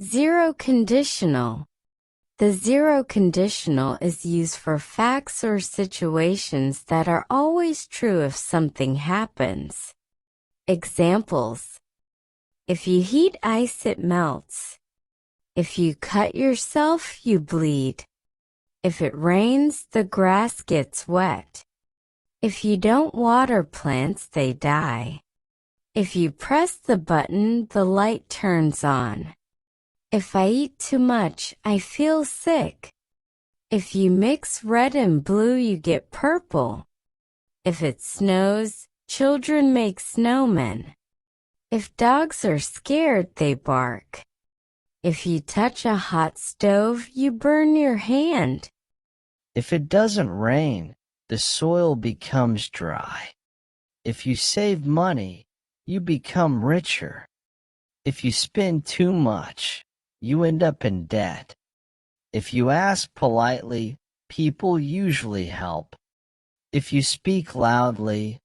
Zero conditional. The zero conditional is used for facts or situations that are always true if something happens. Examples: if you heat ice, it melts. If you cut yourself, you bleed. If it rains, the grass gets wet. If you don't water plants, they die. If you press the button, the light turns on. If I eat too much, I feel sick. If you mix red and blue, you get purple. If it snows, children make snowmen. If dogs are scared, they bark. If you touch a hot stove, you burn your hand. If it doesn't rain, the soil becomes dry. If you save money, you become richer. If you spend too much, you end up in debt. If you ask politely, people usually help. If you speak loudly,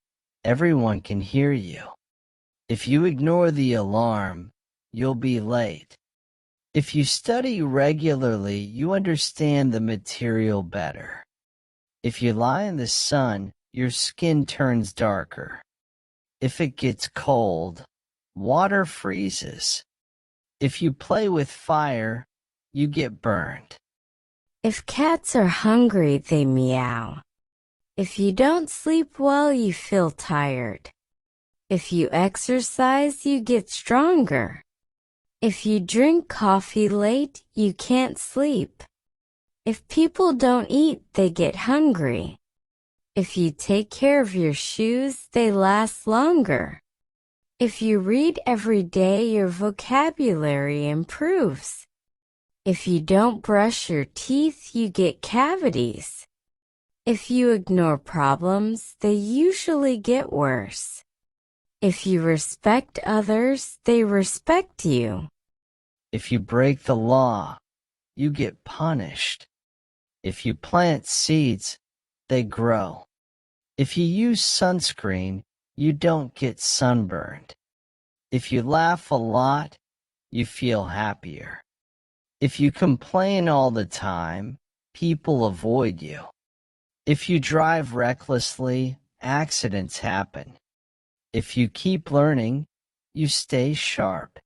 everyone can hear you. If you ignore the alarm, you'll be late. If you study regularly, you understand the material better. If you lie in the sun, your skin turns darker. If it gets cold, water freezes. If you play with fire, you get burned. If cats are hungry, they meow. If you don't sleep well, you feel tired. If you exercise, you get stronger. If you drink coffee late, you can't sleep. If people don't eat, they get hungry. If you take care of your shoes, they last longer. If you read every day, your vocabulary improves. If you don't brush your teeth, you get cavities. If you ignore problems, they usually get worse. If you respect others, they respect you. If you break the law, you get punished. If you plant seeds, they grow. If you use sunscreen, you don't get sunburned. If you laugh a lot, you feel happier. If you complain all the time, people avoid you. If you drive recklessly, accidents happen. If you keep learning, you stay sharp.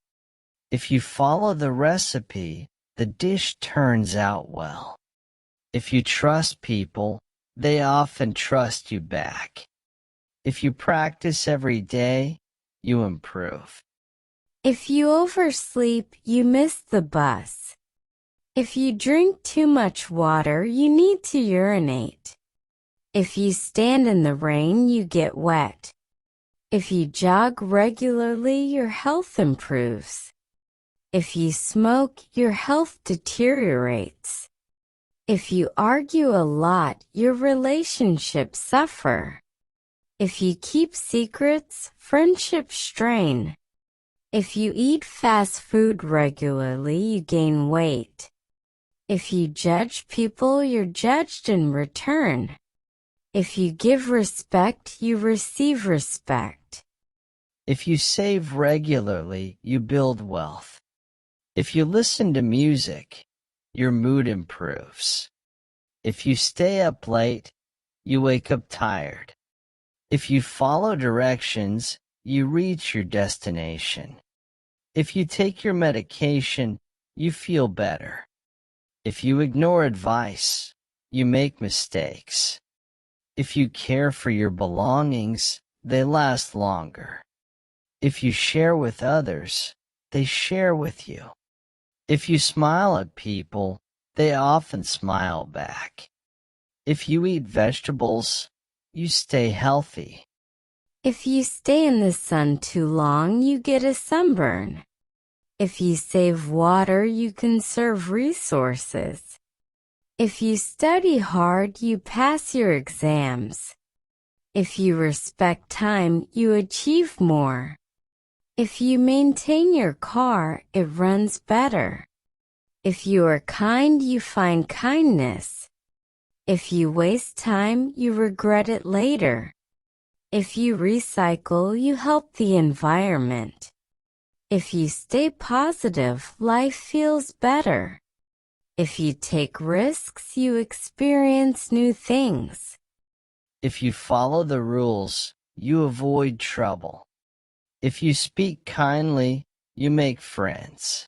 If you follow the recipe, the dish turns out well. If you trust people, they often trust you back. If you practice every day, you improve. If you oversleep, you miss the bus. If you drink too much water, you need to urinate. If you stand in the rain, you get wet. If you jog regularly, your health improves. If you smoke, your health deteriorates. If you argue a lot, your relationships suffer. If you keep secrets, friendships strain. If you eat fast food regularly, you gain weight. If you judge people, you're judged in return. If you give respect, you receive respect. If you save regularly, you build wealth. If you listen to music, your mood improves. If you stay up late, you wake up tired. If you follow directions, you reach your destination. If you take your medication, you feel better. If you ignore advice, you make mistakes. If you care for your belongings, they last longer. If you share with others, they share with you. If you smile at people, they often smile back. If you eat vegetables, you stay healthy. If you stay in the sun too long, you get a sunburn. If you save water, you conserve resources. If you study hard, you pass your exams. If you respect time, you achieve more. If you maintain your car, it runs better. If you are kind, you find kindness. If you waste time, you regret it later. If you recycle, you help the environment. If you stay positive, life feels better. If you take risks, you experience new things. If you follow the rules, you avoid trouble. If you speak kindly, you make friends.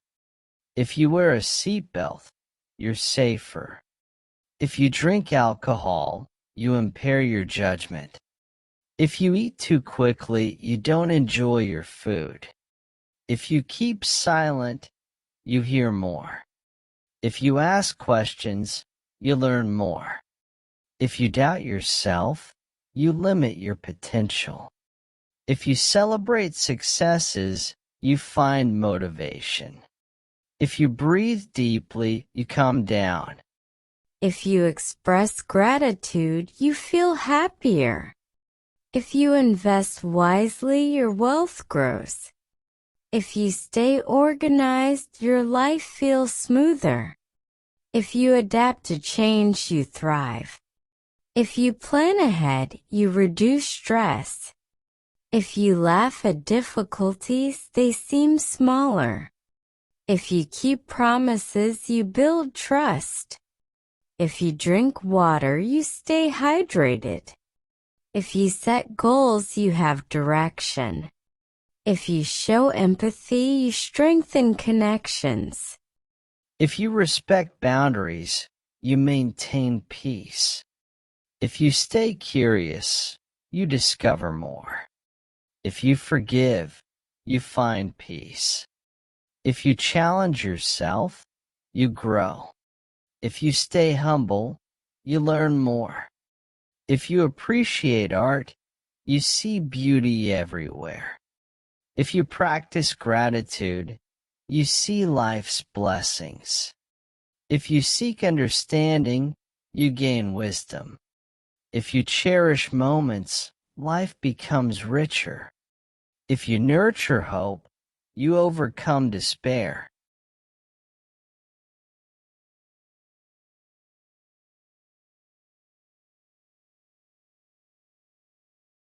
If you wear a seatbelt, you're safer. If you drink alcohol, you impair your judgment. If you eat too quickly, you don't enjoy your food. If you keep silent, you hear more. If you ask questions, you learn more. If you doubt yourself, you limit your potential. If you celebrate successes, you find motivation. If you breathe deeply, you calm down. If you express gratitude, you feel happier. If you invest wisely, your wealth grows. If you stay organized, your life feels smoother. If you adapt to change, you thrive. If you plan ahead, you reduce stress. If you laugh at difficulties, they seem smaller. If you keep promises, you build trust. If you drink water, you stay hydrated. If you set goals, you have direction. If you show empathy, you strengthen connections. If you respect boundaries, you maintain peace. If you stay curious, you discover more. If you forgive, you find peace. If you challenge yourself, you grow. If you stay humble, you learn more. If you appreciate art, you see beauty everywhere. If you practice gratitude, you see life's blessings. If you seek understanding, you gain wisdom. If you cherish moments, life becomes richer. If you nurture hope, you overcome despair.